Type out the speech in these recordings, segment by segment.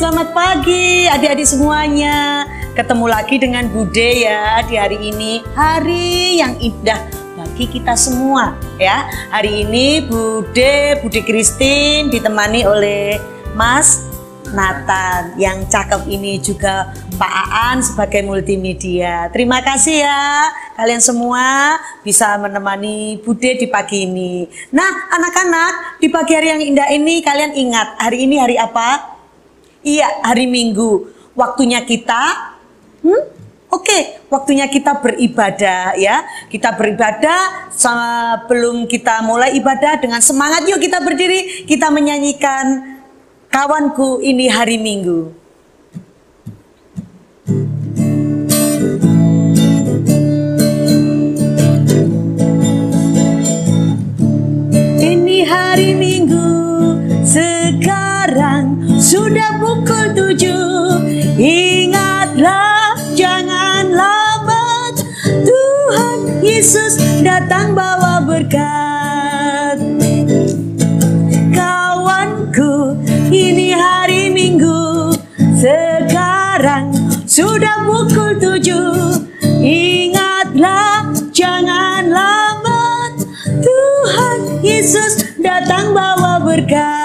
Selamat pagi adik-adik semuanya. Ketemu lagi dengan Bude ya di hari ini. Hari yang indah bagi kita semua ya. Hari ini Bude Christine ditemani oleh Mas Nathan yang cakep ini, juga Pak Aan sebagai multimedia. Terima kasih ya kalian semua bisa menemani Bude di pagi ini. Nah anak-anak, di pagi hari yang indah ini kalian ingat hari ini hari apa? Iya, hari Minggu. Waktunya kita waktunya kita beribadah ya. Kita beribadah. Sebelum kita mulai ibadah, dengan semangat yuk kita berdiri, kita menyanyikan Kawanku Ini Hari Minggu. Ini hari Minggu, sekarang sudah pukul 7. Ingatlah, jangan lambat. Tuhan Yesus datang bawa berkat. Kawanku, ini hari Minggu, sekarang sudah pukul 7. Ingatlah, jangan lambat. Tuhan Yesus datang bawa berkat.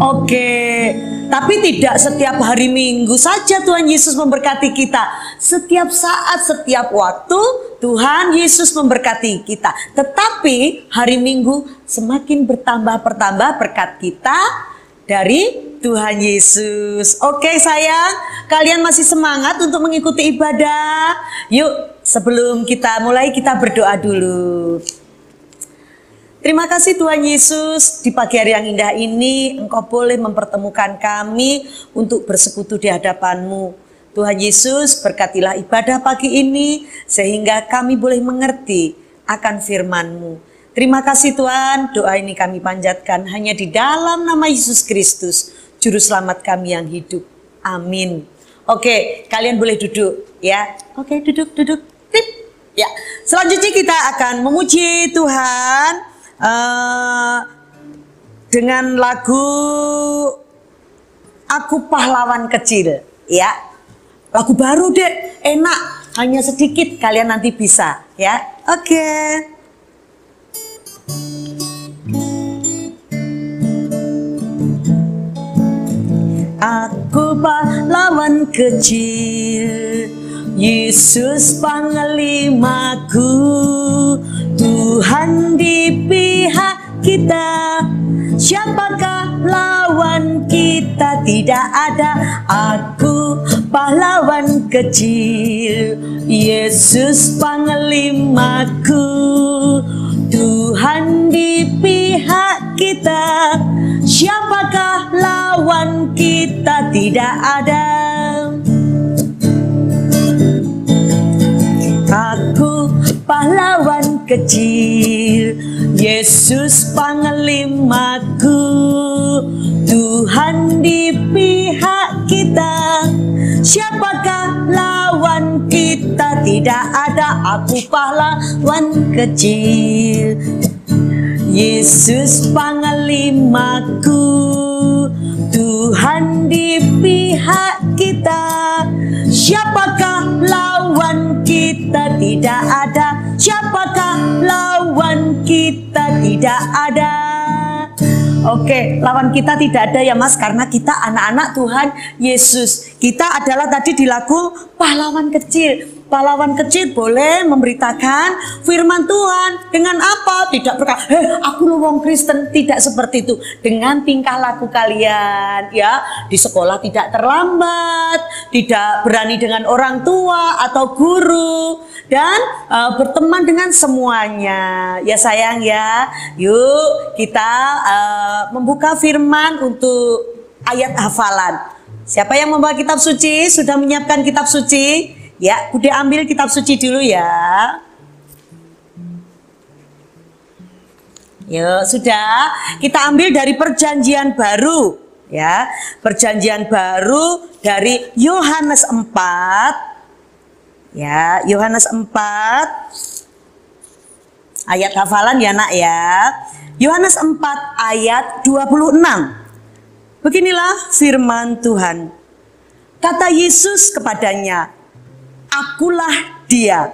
Oke, tapi tidak setiap hari Minggu saja Tuhan Yesus memberkati kita. Setiap saat, setiap waktu Tuhan Yesus memberkati kita. Tetapi hari Minggu semakin bertambah berkat kita dari Tuhan Yesus. Oke sayang, kalian masih semangat untuk mengikuti ibadah? Yuk, sebelum kita mulai kita berdoa dulu. Terima kasih Tuhan Yesus, di pagi hari yang indah ini Engkau boleh mempertemukan kami untuk bersekutu di hadapan-Mu. Tuhan Yesus, berkatilah ibadah pagi ini sehingga kami boleh mengerti akan firman-Mu. Terima kasih Tuhan, doa ini kami panjatkan hanya di dalam nama Yesus Kristus, Juru Selamat kami yang hidup. Amin. Oke, kalian boleh duduk ya. Oke, duduk. Tip. Ya. Selanjutnya kita akan memuji Tuhan dengan lagu Aku Pahlawan Kecil ya. Lagu baru deh, enak, hanya sedikit, kalian nanti bisa ya. Oke. Aku pahlawan kecil, Yesus panglimaku, Tuhan di pihak kita, siapakah lawan kita? Tidak ada. Aku pahlawan kecil, Yesus panglimaku, Tuhan di pihak kita, siapakah lawan kita? Tidak ada. Aku pahlawan kecil, Yesus panglimaku, Tuhan di pihak kita, siapakah lawan kita? Tidak ada. Aku pahlawan kecil, Yesus panglimaku, Tuhan di pihak kita, siapakah lawan kita? Tidak ada. Siapakah lawan kita? Tidak ada. Oke, lawan kita tidak ada ya Mas, karena kita anak-anak Tuhan Yesus. Kita adalah tadi di lagu pahlawan kecil. Pahlawan kecil boleh memberitakan firman Tuhan dengan apa? Tidak berkata, aku lu wong Kristen, tidak seperti itu. Dengan tingkah laku kalian ya, di sekolah tidak terlambat, tidak berani dengan orang tua atau guru, dan berteman dengan semuanya. Ya sayang ya. Yuk kita membuka firman untuk ayat hafalan. Siapa yang membawa kitab suci? Sudah menyiapkan kitab suci? Ya, Bude ambil kitab suci dulu ya. Yuk, sudah. Kita ambil dari Perjanjian Baru ya. Perjanjian Baru dari Yohanes 4. Ya, Yohanes 4. Ayat hafalan ya Nak ya. Yohanes 4 ayat 26. Beginilah firman Tuhan. Kata Yesus kepadanya, "Akulah Dia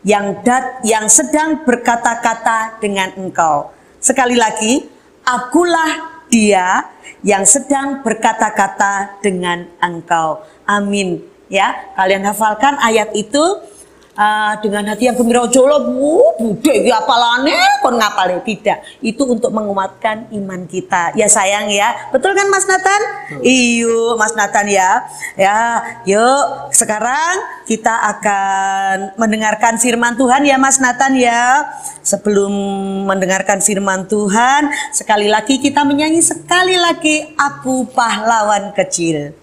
yang sedang berkata-kata dengan engkau." Sekali lagi, "Akulah Dia yang sedang berkata-kata dengan engkau." Amin. Ya, kalian hafalkan ayat itu dengan hati yang gembira. Jolo, bude iki apalane kon ngapale, tidak. Itu untuk menguatkan iman kita. Ya sayang ya. Betul kan Mas Nathan? Iyo Mas Nathan ya. Ya, yuk sekarang kita akan mendengarkan firman Tuhan ya Mas Nathan ya. Sebelum mendengarkan firman Tuhan, sekali lagi kita menyanyi sekali lagi, "Aku Pahlawan Kecil."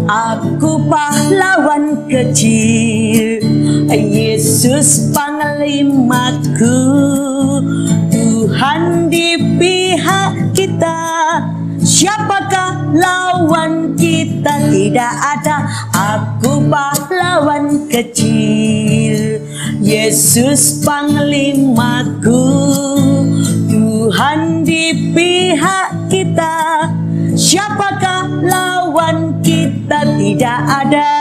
Aku pahlawan kecil, Yesus panglimaku, Tuhan di pihak kita, siapakah lawan kita? Tidak ada. Aku pahlawan kecil, Yesus panglimaku, Tuhan di pihak kita, siapakah lawan kita? Tidak ada.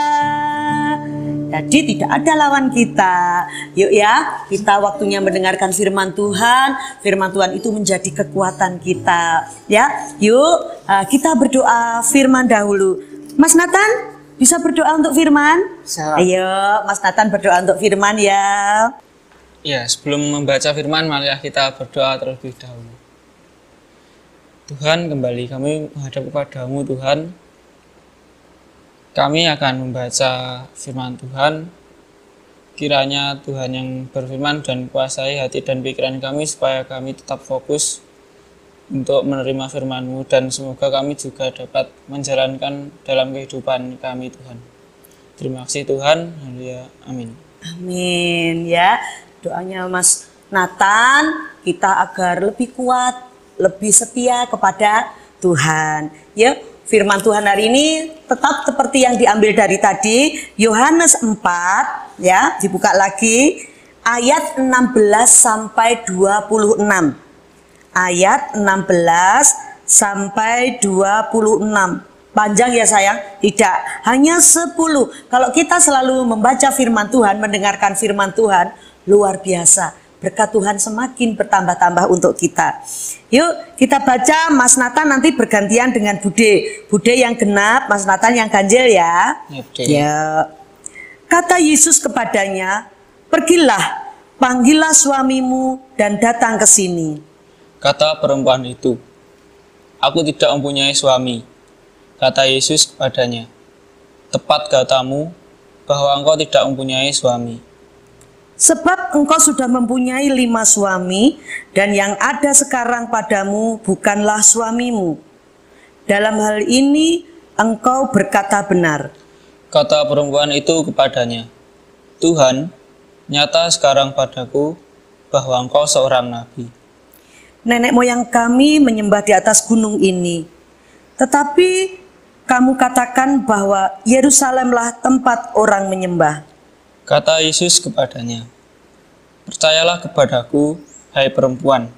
Jadi tidak ada lawan kita. Yuk ya, kita waktunya mendengarkan firman Tuhan. Firman Tuhan itu menjadi kekuatan kita. Ya, yuk kita berdoa firman dahulu. Mas Nathan bisa berdoa untuk firman? Ayo, Mas Nathan berdoa untuk firman ya. Ya, sebelum membaca firman, mari kita berdoa terlebih dahulu. Tuhan, kembali kami menghadap kepadamu Tuhan. Kami akan membaca firman Tuhan. Kiranya Tuhan yang berfirman dan kuasai hati dan pikiran kami supaya kami tetap fokus untuk menerima firman-Mu, dan semoga kami juga dapat menjalankan dalam kehidupan kami Tuhan. Terima kasih Tuhan. Haleluya. Amin. Amin ya. Doanya Mas Nathan, kita agar lebih kuat, lebih setia kepada Tuhan. Ya, firman Tuhan hari ini tetap seperti yang diambil dari tadi, Yohanes 4 ya, dibuka lagi ayat 16 sampai 26. Ayat 16 sampai 26. Panjang ya sayang? Tidak, hanya 10. Kalau kita selalu membaca firman Tuhan, mendengarkan firman Tuhan, luar biasa. Berkat Tuhan semakin bertambah-tambah untuk kita. Yuk kita baca. Mas Nathan nanti bergantian dengan Bude. Bude yang genap, Mas Nathan yang ganjil ya. Ya. Kata Yesus kepadanya, "Pergilah, panggillah suamimu dan datang ke sini." Kata perempuan itu, "Aku tidak mempunyai suami." Kata Yesus kepadanya, "Tepat katamu bahwa engkau tidak mempunyai suami. Sebab engkau sudah mempunyai 5 suami, dan yang ada sekarang padamu bukanlah suamimu. Dalam hal ini engkau berkata benar." Kata perempuan itu kepadanya, "Tuhan, nyata sekarang padaku bahwa engkau seorang nabi. Nenek moyang kami menyembah di atas gunung ini, tetapi kamu katakan bahwa Yerusalemlah tempat orang menyembah." Kata Yesus kepadanya, "Percayalah kepadaku, hai perempuan.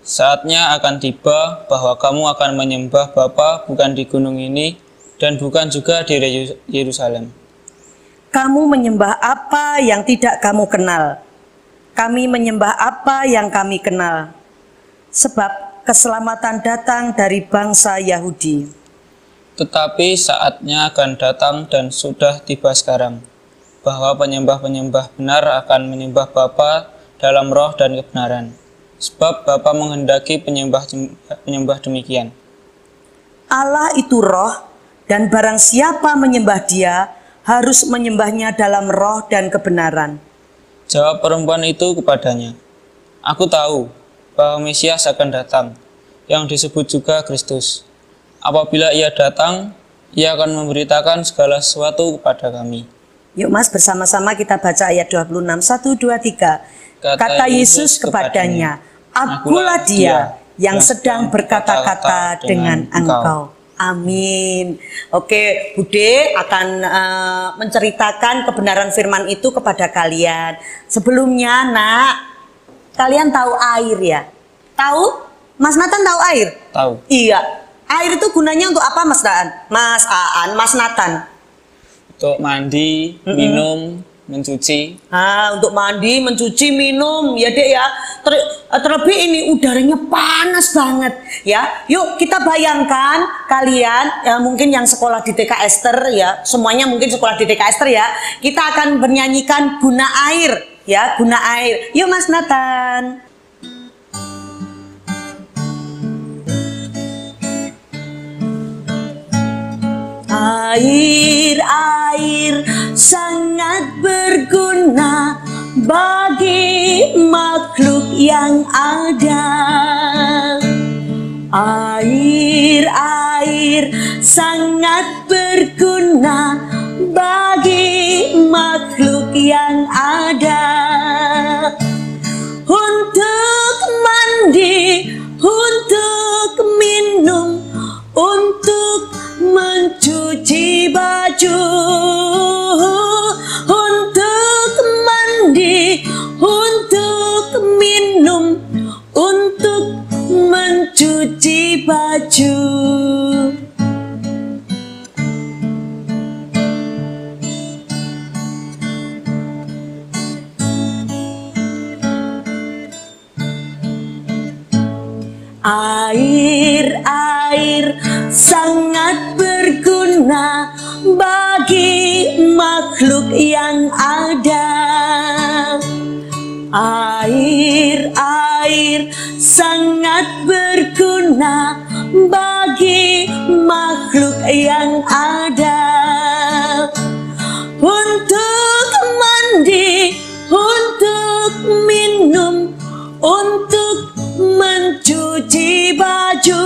Saatnya akan tiba bahwa kamu akan menyembah Bapa bukan di gunung ini dan bukan juga di Yerusalem." Kamu menyembah apa yang tidak kamu kenal. Kami menyembah apa yang kami kenal. Sebab keselamatan datang dari bangsa Yahudi. Tetapi saatnya akan datang dan sudah tiba sekarang, bahwa penyembah-penyembah benar akan menyembah Bapa dalam roh dan kebenaran. Sebab Bapa menghendaki penyembah demikian. Allah itu roh, dan barang siapa menyembah Dia harus menyembahnya dalam roh dan kebenaran. Jawab perempuan itu kepadanya, "Aku tahu bahwa Mesias akan datang, yang disebut juga Kristus. Apabila ia datang, ia akan memberitakan segala sesuatu kepada kami." Yuk Mas, bersama-sama kita baca ayat 26, 1, 2, 3. Kata Yesus kepadanya, "Akulah Dia yang sedang berkata-kata dengan engkau." Amin. Oke, Bude akan menceritakan kebenaran firman itu kepada kalian. Sebelumnya, Nak, kalian tahu air ya? Tahu? Mas Nathan tahu air? Tahu. Iya. Air itu gunanya untuk apa, Mas Nathan? Mas Nathan? Untuk mandi, minum, mencuci. Untuk mandi, mencuci, minum, ya Dek ya. Terlebih ini udaranya panas banget ya. Yuk kita bayangkan kalian mungkin yang sekolah di TK Ester ya, semuanya mungkin sekolah di TK Ester ya. Kita akan bernyanyikan Guna Air ya, Guna Air. Yuk Mas Nathan. Air, air sangat berguna bagi makhluk yang ada. Air, air sangat berguna bagi makhluk yang ada. Untuk mandi, untuk minum, untuk mencuci baju, untuk mandi, untuk minum, untuk mencuci baju. Air, air sangat berguna bagi makhluk yang ada. Air, air sangat berguna bagi makhluk yang ada. Untuk mandi, untuk minum, untuk mencuci baju,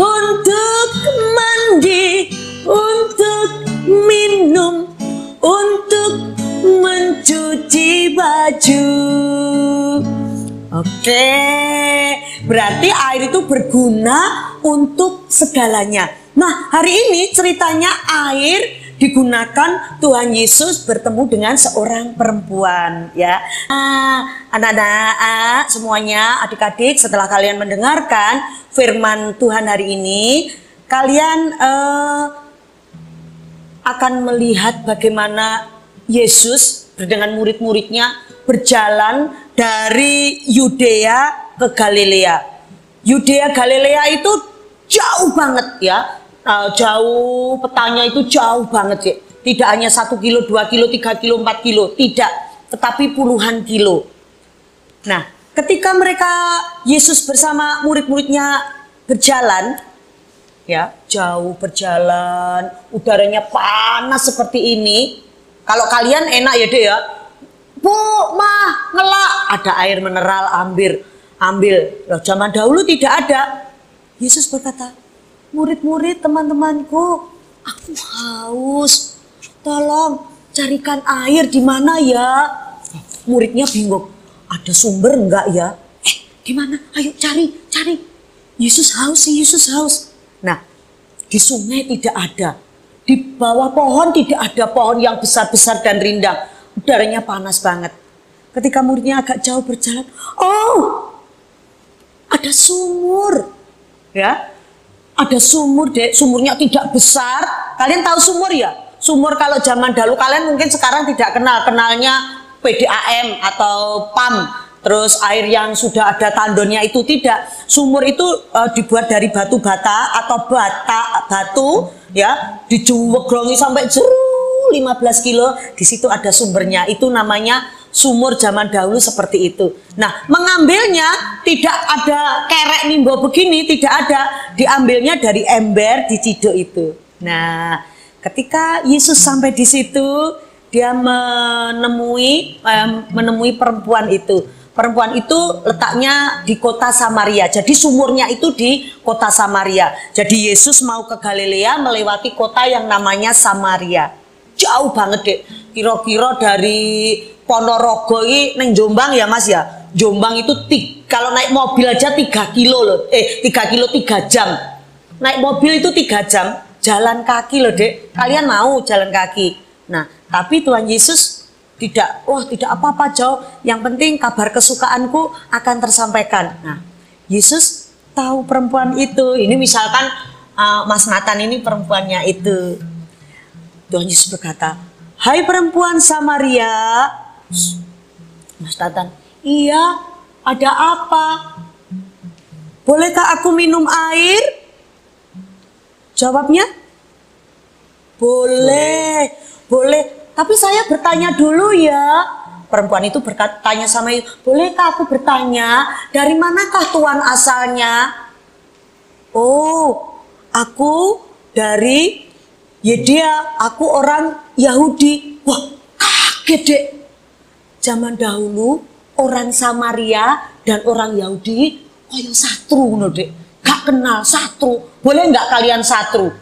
untuk mandi, untuk minum, untuk mencuci baju. Oke, berarti air itu berguna untuk segalanya. Nah, hari ini ceritanya air digunakan Tuhan Yesus bertemu dengan seorang perempuan ya. Anak-anak semuanya, adik-adik, setelah kalian mendengarkan firman Tuhan hari ini, kalian akan melihat bagaimana Yesus dengan murid-muridnya berjalan dari Yudea ke Galilea. Yudea Galilea itu jauh banget ya. Jauh, petanya itu jauh banget sih. Tidak hanya 1 kilo, 2 kilo, 3 kilo, 4 kilo, tidak, tetapi puluhan kilo. Nah, ketika Yesus bersama murid-muridnya berjalan, ya, jauh berjalan, udaranya panas seperti ini. Kalau kalian enak ya deh ya, Bu, Ma, ngelak, ada air mineral, ambil. Loh, zaman dahulu tidak ada. Yesus berkata, murid-murid, teman-temanku, aku haus. Tolong carikan air di mana ya? Muridnya bingung. Ada sumber enggak ya? Di mana? Ayo cari. Yesus haus. Nah, di sungai tidak ada. Di bawah pohon tidak ada pohon yang besar-besar dan rindang. Udaranya panas banget. Ketika muridnya agak jauh berjalan, oh, ada sumur. Ya. Ada sumur, Dek. Sumurnya tidak besar. Kalian tahu sumur ya? Sumur kalau zaman dahulu kalian mungkin sekarang tidak kenalnya PDAM atau PAM. Terus air yang sudah ada tandonnya itu tidak. Sumur itu dibuat dari batu bata atau batu ya, dijuwegrongi sampai 15 kilo. Di situ ada sumbernya. Itu namanya sumur zaman dahulu seperti itu. Nah, mengambilnya tidak ada kerek nimbo begini, tidak ada. Diambilnya dari ember diciduk itu. Nah, ketika Yesus sampai di situ, dia menemui perempuan itu. Perempuan itu letaknya di kota Samaria. Jadi sumurnya itu di kota Samaria. Jadi Yesus mau ke Galilea melewati kota yang namanya Samaria. Jauh banget deh. Kira-kira dari Ponorogo ini neng Jombang ya Mas ya. Jombang itu kalau naik mobil aja 3 kilo loh. 3 kilo 3 jam. naik mobil itu 3 jam, jalan kaki loh dek. Kalian mau jalan kaki? Nah, tapi Tuhan Yesus tidak, tidak apa-apa jauh. Yang penting kabar kesukaanku akan tersampaikan. Nah, Yesus tahu perempuan itu. Ini misalkan Mas Nathan ini perempuannya itu. Tuhan Yesus berkata, "Hai perempuan Samaria." Mas Nathan, "Iya, ada apa? Bolehkah aku minum air?" Jawabnya, "Boleh, boleh. Tapi saya bertanya dulu ya." Perempuan itu bertanya sama Yesus, "Bolehkah aku bertanya, dari manakah Tuhan asalnya?" "Oh, aku dari Yudea, aku orang Yahudi." Wah, kaget dek. Zaman dahulu orang Samaria dan orang Yahudi kayak satru, dek. Gak kenal, satru. Boleh nggak kalian satru?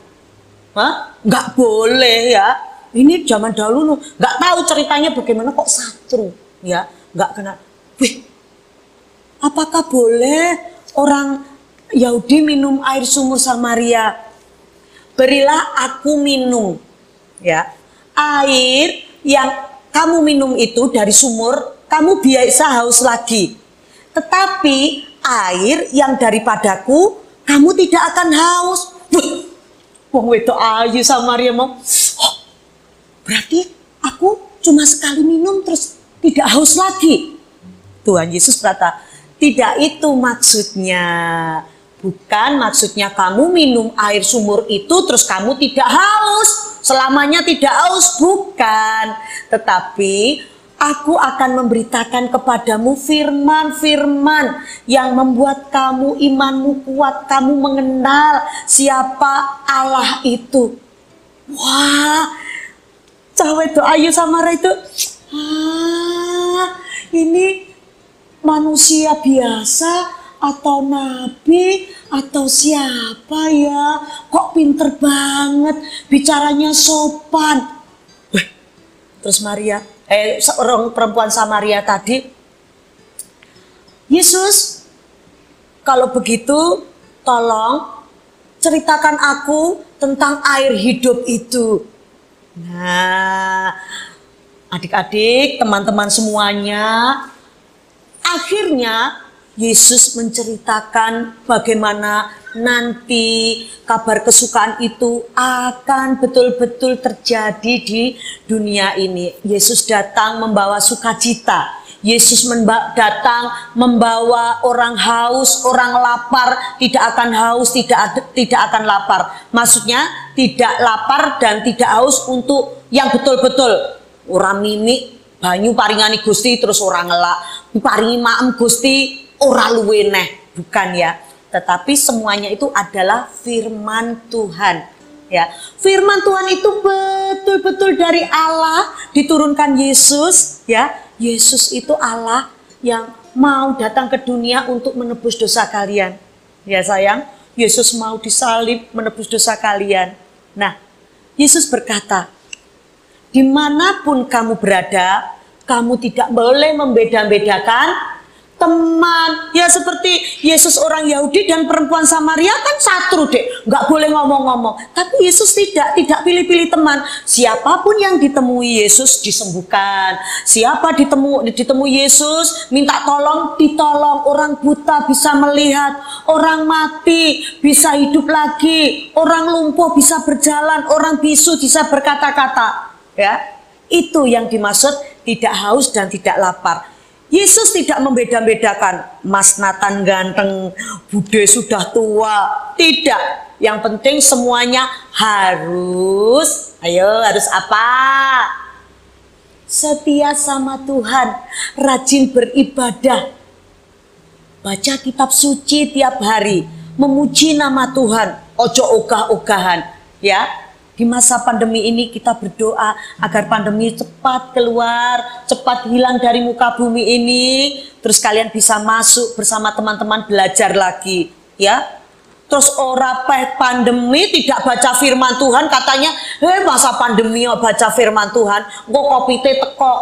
Hah? Nggak boleh ya. Ini zaman dahulu nggak tahu ceritanya bagaimana kok satru ya, nggak kenal. Wih, apakah boleh orang Yahudi minum air sumur Samaria? Berilah aku minum ya. Air yang kamu minum itu dari sumur, kamu biasa haus lagi. Tetapi air yang daripadaku, kamu tidak akan haus. Wong wedok ayu Samaria mau. Berarti aku cuma sekali minum terus tidak haus lagi. Tuhan Yesus berkata, tidak itu maksudnya. Bukan maksudnya kamu minum air sumur itu terus kamu tidak haus. Selamanya tidak haus, bukan. Tetapi aku akan memberitakan kepadamu firman-firman yang membuat kamu imanmu kuat, kamu mengenal siapa Allah itu. Wah, cewek itu Ayu Samara itu, ini manusia biasa atau nabi atau siapa ya? Kok pinter banget, bicaranya sopan. Terus Maria, seorang perempuan Samaria tadi, "Yesus, kalau begitu tolong ceritakan aku tentang air hidup itu." Nah, adik-adik, teman-teman semuanya, akhirnya Yesus menceritakan bagaimana nanti kabar kesukaan itu akan betul-betul terjadi di dunia ini. Yesus datang membawa sukacita. Yesus datang membawa orang haus, orang lapar tidak akan haus, tidak akan lapar. Maksudnya tidak lapar dan tidak haus untuk yang betul-betul. Orang mimik banyu paringani Gusti terus orang ngelak, paringi maem Gusti ora luwe neh, bukan ya. Tetapi semuanya itu adalah firman Tuhan ya. Firman Tuhan itu betul-betul dari Allah diturunkan Yesus ya. Yesus itu Allah yang mau datang ke dunia untuk menebus dosa kalian. Ya sayang, Yesus mau disalib menebus dosa kalian. Nah, Yesus berkata, dimanapun kamu berada, kamu tidak boleh membeda-bedakan teman. Ya seperti Yesus orang Yahudi dan perempuan Samaria kan satru dek, nggak boleh ngomong-ngomong. Tapi Yesus tidak pilih-pilih teman. Siapapun yang ditemui Yesus disembuhkan. Siapa ditemui Yesus minta tolong, ditolong. Orang buta bisa melihat, orang mati bisa hidup lagi, orang lumpuh bisa berjalan, orang bisu bisa berkata-kata. Ya, itu yang dimaksud tidak haus dan tidak lapar. Yesus tidak membeda-bedakan Mas Nathan ganteng, Bude sudah tua. Tidak. Yang penting semuanya harus, harus apa? Setia sama Tuhan, rajin beribadah, baca kitab suci tiap hari, memuji nama Tuhan, ojo ogah-ogahan, ya. Di masa pandemi ini kita berdoa agar pandemi cepat keluar, cepat hilang dari muka bumi ini. Terus kalian bisa masuk bersama teman-teman belajar lagi, ya. Terus ora pandemi tidak baca firman Tuhan, katanya, masa pandemi baca firman Tuhan, kok kopite teko.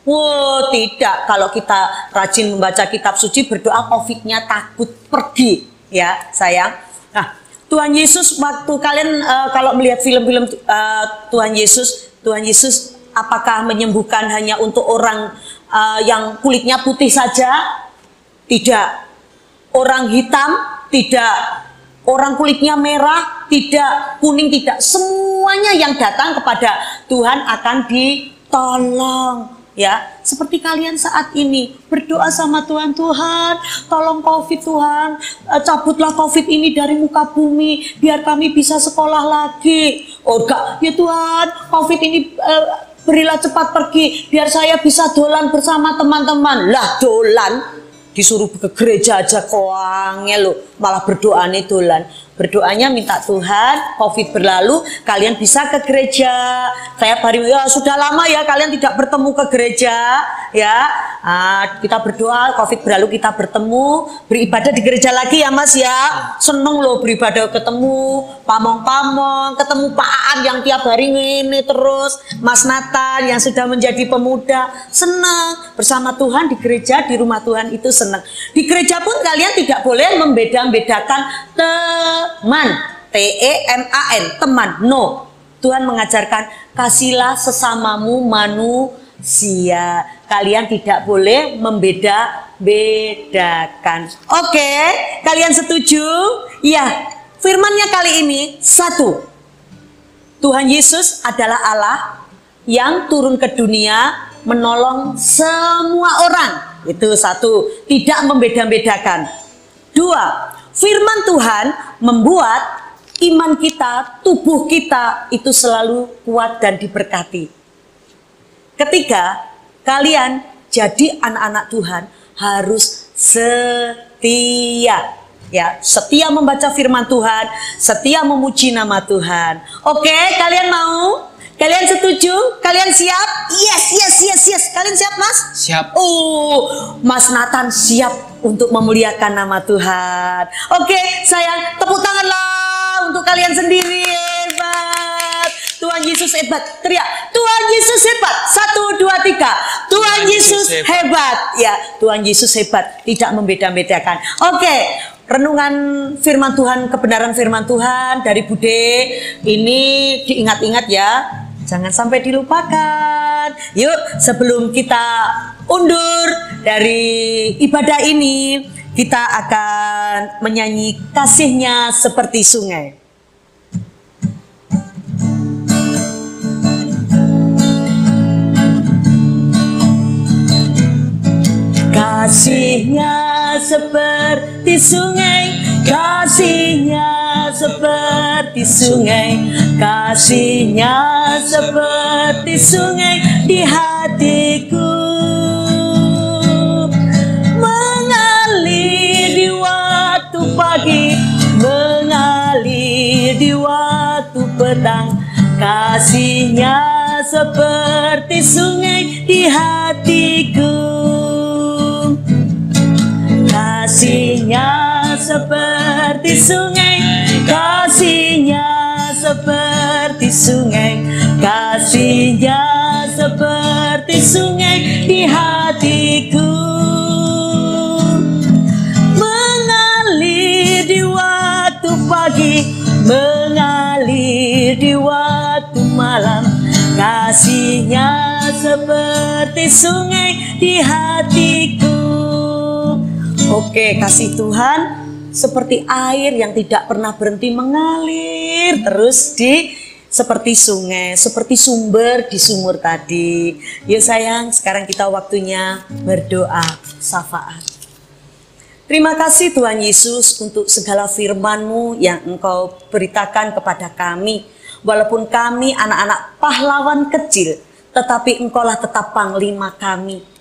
Wow, tidak. Kalau kita rajin membaca kitab suci, berdoa, COVID-nya takut pergi, ya sayang. Nah, Tuhan Yesus waktu kalian kalau melihat film-film Tuhan Yesus apakah menyembuhkan hanya untuk orang yang kulitnya putih saja? Tidak. Orang hitam? Tidak. Orang kulitnya merah? Tidak. Kuning? Tidak. Semuanya yang datang kepada Tuhan akan ditolong. Ya, seperti kalian saat ini berdoa sama Tuhan, Tuhan tolong COVID, Tuhan cabutlah COVID ini dari muka bumi biar kami bisa sekolah lagi. Oh enggak, ya Tuhan COVID ini berilah cepat pergi biar saya bisa dolan bersama teman-teman. Lah dolan disuruh ke gereja aja koangnya loh, malah berdoa nih dolan. Berdoanya minta Tuhan COVID berlalu kalian bisa ke gereja. Saya baru ya sudah lama ya kalian tidak bertemu ke gereja ya. Kita berdoa COVID berlalu kita bertemu beribadah di gereja lagi ya Mas ya. Seneng loh beribadah ketemu pamong-pamong, ketemu Pak Aan yang tiap hari ini terus, Mas Nathan yang sudah menjadi pemuda, seneng bersama Tuhan di gereja, di rumah Tuhan itu seneng. Di gereja pun kalian tidak boleh membeda-bedakan teman, T-E-M-A-N, teman, no. Tuhan mengajarkan kasihlah sesamamu manusia. Kalian tidak boleh membeda-bedakan. Oke, kalian setuju? Ya, firmannya kali ini satu. Tuhan Yesus adalah Allah yang turun ke dunia menolong semua orang. Itu satu, tidak membeda-bedakan. Dua, firman Tuhan membuat iman kita, tubuh kita itu selalu kuat dan diberkati. Ketiga, kalian jadi anak-anak Tuhan harus setia. Ya, setia membaca firman Tuhan, setia memuji nama Tuhan. Oke, kalian mau? Kalian setuju? Kalian siap? Yes. Kalian siap, Mas? Siap. Mas Nathan siap untuk memuliakan nama Tuhan. Oke, sayang, tepuk tanganlah untuk kalian sendiri. Hebat. Tuhan Yesus hebat. Teriak, Tuhan Yesus hebat. 1, 2, 3. Tuhan Yesus hebat. Ya, Tuhan Yesus hebat. Tidak membeda-bedakan. Oke. Renungan firman Tuhan, kebenaran firman Tuhan dari Bude ini diingat-ingat ya, jangan sampai dilupakan. Yuk, sebelum kita undur dari ibadah ini, kita akan menyanyi kasihnya seperti sungai. Kasihnya seperti sungai, kasihnya seperti sungai, kasihnya seperti sungai di hatiku, mengalir di waktu pagi, mengalir di waktu petang, kasihnya seperti sungai di hatiku. Kasihnya seperti sungai, kasihnya seperti sungai, kasihnya seperti sungai di hatiku, mengalir di waktu pagi, mengalir di waktu malam, kasihnya seperti sungai di hatiku. Oke, kasih Tuhan seperti air yang tidak pernah berhenti mengalir terus seperti sungai, seperti sumber di sumur tadi. Yuk sayang, sekarang kita waktunya berdoa syafaat. Terima kasih Tuhan Yesus untuk segala firman-Mu yang Engkau beritakan kepada kami. Walaupun kami anak-anak pahlawan kecil, tetapi Engkaulah tetap panglima kami.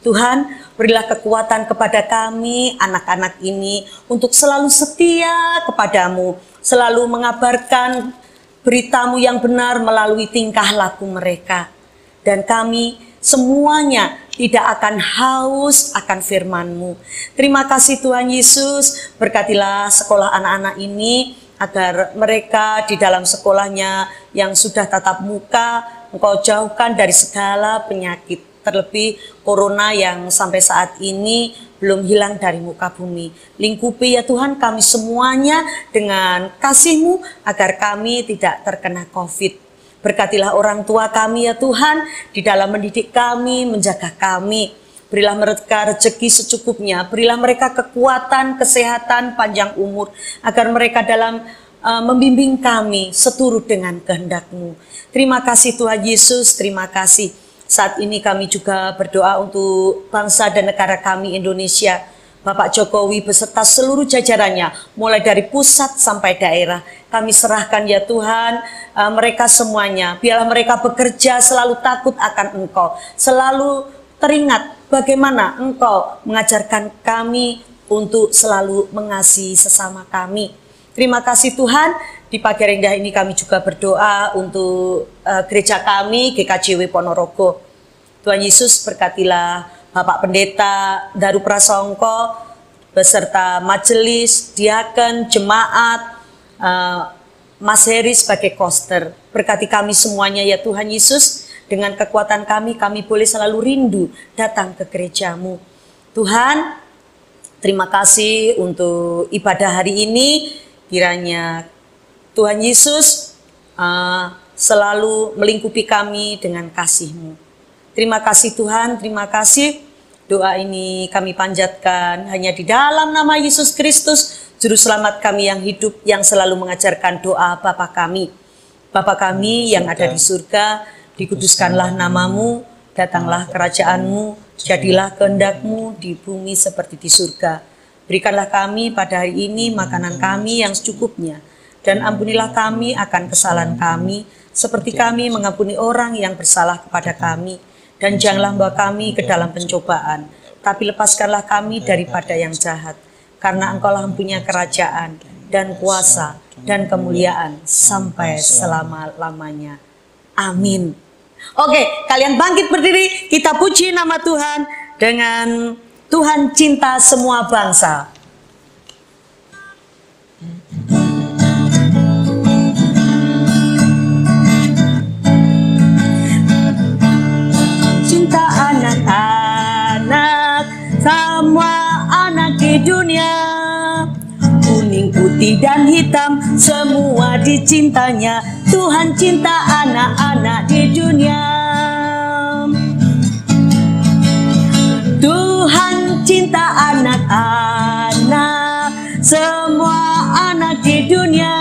Tuhan, berilah kekuatan kepada kami, anak-anak ini, untuk selalu setia kepadamu, selalu mengabarkan berita-Mu yang benar melalui tingkah laku mereka. Dan kami semuanya tidak akan haus akan firman-Mu. Terima kasih Tuhan Yesus, berkatilah sekolah anak-anak ini, agar mereka di dalam sekolahnya yang sudah tatap muka, Engkau jauhkan dari segala penyakit. terlebih corona yang sampai saat ini belum hilang dari muka bumi. Lingkupi ya Tuhan kami semuanya dengan kasih-Mu agar kami tidak terkena COVID. Berkatilah orang tua kami ya Tuhan di dalam mendidik kami, menjaga kami. Berilah mereka rezeki secukupnya, berilah mereka kekuatan, kesehatan, panjang umur agar mereka dalam membimbing kami seturut dengan kehendak-Mu. Terima kasih Tuhan Yesus, terima kasih. Saat ini kami juga berdoa untuk bangsa dan negara kami Indonesia. Bapak Jokowi beserta seluruh jajarannya, mulai dari pusat sampai daerah. Kami serahkan ya Tuhan, mereka semuanya. Biarlah mereka bekerja selalu takut akan Engkau. Selalu teringat bagaimana Engkau mengajarkan kami untuk selalu mengasihi sesama kami. Terima kasih Tuhan, di pagi rendah ini kami juga berdoa untuk gereja kami, GKJW Ponorogo. Tuhan Yesus berkatilah Bapak Pendeta Daru Prasongko, beserta majelis, diaken, jemaat, Mas Heri sebagai koster. Berkati kami semuanya ya Tuhan Yesus, dengan kekuatan kami boleh selalu rindu datang ke gereja-Mu. Tuhan, terima kasih untuk ibadah hari ini. Kiranya Tuhan Yesus selalu melingkupi kami dengan kasih-Mu. Terima kasih Tuhan, terima kasih. Doa ini kami panjatkan hanya di dalam nama Yesus Kristus, Juru Selamat kami yang hidup, yang selalu mengajarkan doa Bapa kami. Bapa kami yang ada di surga, dikuduskanlah nama-Mu, datanglah kerajaan-Mu, jadilah kehendak-Mu di bumi seperti di surga. Berikanlah kami pada hari ini makanan kami yang secukupnya, dan ampunilah kami akan kesalahan kami, seperti kami mengampuni orang yang bersalah kepada kami. Dan janganlah membawa kami ke dalam pencobaan, tapi lepaskanlah kami daripada yang jahat. Karena Engkau-lah punya kerajaan, dan kuasa, dan kemuliaan, sampai selama-lamanya. Amin. Oke, kalian bangkit berdiri, kita puji nama Tuhan dengan Tuhan cinta semua bangsa. Cinta anak-anak, semua anak di dunia, kuning, putih, dan hitam, semua dicintanya. Tuhan cinta anak-anak di dunia. Tuhan cinta anak-anak, semua anak di dunia,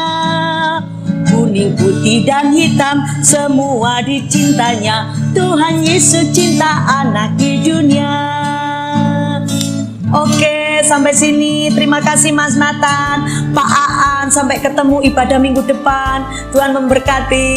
kuning, putih, dan hitam, semua dicintanya. Tuhan Yesus cinta anak di dunia. Oke, sampai sini. Terima kasih Mas Nathan, Pak Aan. Sampai ketemu ibadah minggu depan. Tuhan memberkati.